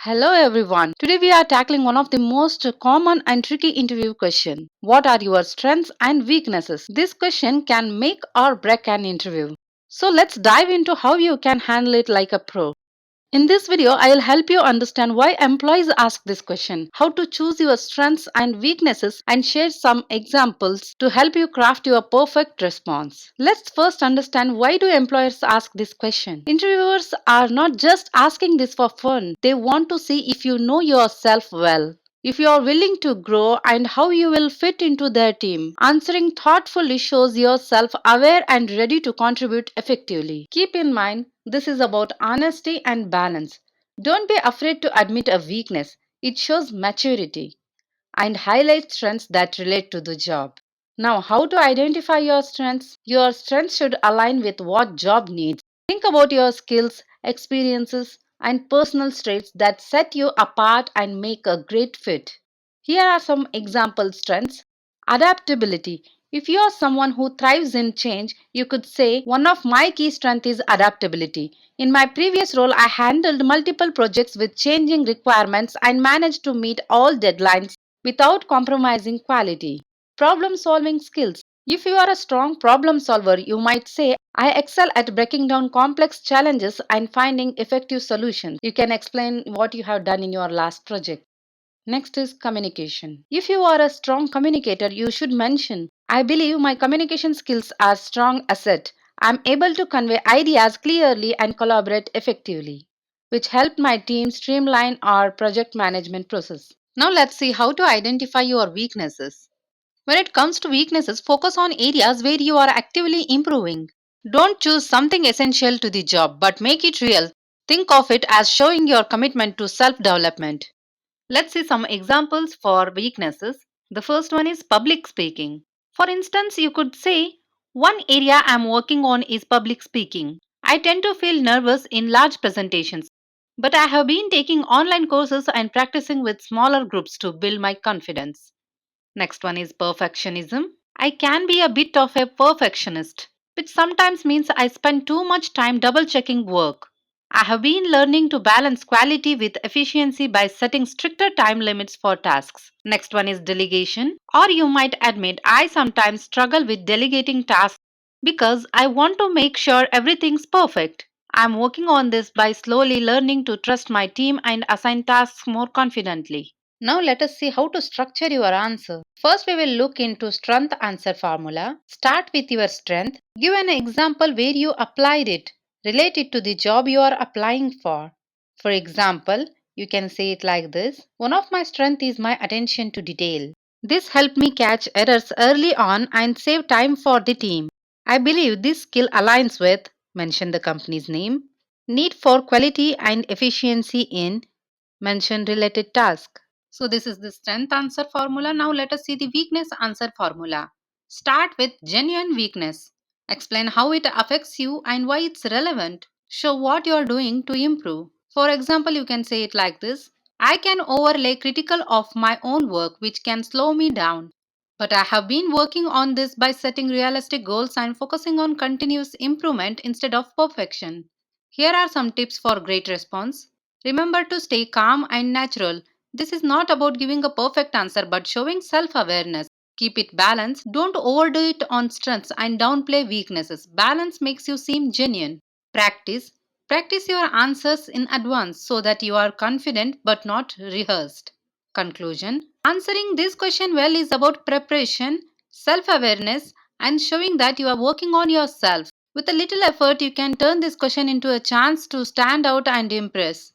Hello everyone. Today we are tackling one of the most common and tricky interview question. What are your strengths and weaknesses? This question can make or break an interview. So let's dive into how you can handle it like a pro. In this video, I will help you understand why employees ask this question, how to choose your strengths and weaknesses, and share some examples to help you craft your perfect response. Let's first understand why do employers ask this question. Interviewers are not just asking this for fun. They want to see if you know yourself well, if you are willing to grow, and how you will fit into their team. Answering thoughtfully shows yourself aware and ready to contribute effectively. Keep in mind, this is about honesty and balance. Don't be afraid to admit a weakness. It shows maturity and highlights strengths that relate to the job. Now, how to identify your strengths? Your strengths should align with what job needs. Think about your skills, experiences, and personal traits that set you apart and make a great fit. Here are some example strengths. Adaptability. If you are someone who thrives in change, you could say, one of my key strengths is adaptability. In my previous role, I handled multiple projects with changing requirements and managed to meet all deadlines without compromising quality. Problem solving skills. If you are a strong problem solver, you might say, I excel at breaking down complex challenges and finding effective solutions. You can explain what you have done in your last project. Next is communication. If you are a strong communicator, you should mention, I believe my communication skills are strong asset. I'm able to convey ideas clearly and collaborate effectively, which helped my team streamline our project management process. Now let's see how to identify your weaknesses. When it comes to weaknesses, focus on areas where you are actively improving. Don't choose something essential to the job, but make it real. Think of it as showing your commitment to self development. Let's see some examples for weaknesses. The first one is public speaking. For instance, you could say, one area I'm working on is public speaking. I tend to feel nervous in large presentations, but I have been taking online courses and practicing with smaller groups to build my confidence. Next one is perfectionism. I can be a bit of a perfectionist, which sometimes means I spend too much time double checking work. I have been learning to balance quality with efficiency by setting stricter time limits for tasks. Next one is delegation. Or you might admit I sometimes struggle with delegating tasks because I want to make sure everything's perfect. I'm working on this by slowly learning to trust my team and assign tasks more confidently. Now let us see how to structure your answer. First we will look into strength answer formula. Start with your strength. Give an example where you applied it. Relate it to the job you are applying for. For example, you can say it like this. One of my strengths is my attention to detail. This helped me catch errors early on and save time for the team. I believe this skill aligns with, mention the company's name, need for quality and efficiency in, mention related task. So this is the strength answer formula. Now let us see the weakness answer formula. Start with genuine weakness. Explain how it affects you and why it's relevant. Show what you are doing to improve. For example, you can say it like this. I can overlay critical of my own work which can slow me down. But I have been working on this by setting realistic goals and focusing on continuous improvement instead of perfection. Here are some tips for great response. Remember to stay calm and natural. This is not about giving a perfect answer but showing self awareness. Keep it balanced. Don't overdo it on strengths and downplay weaknesses. Balance makes you seem genuine. Practice. Practice your answers in advance so that you are confident but not rehearsed. Conclusion. Answering this question well is about preparation, self awareness, and showing that you are working on yourself. With a little effort, you can turn this question into a chance to stand out and impress.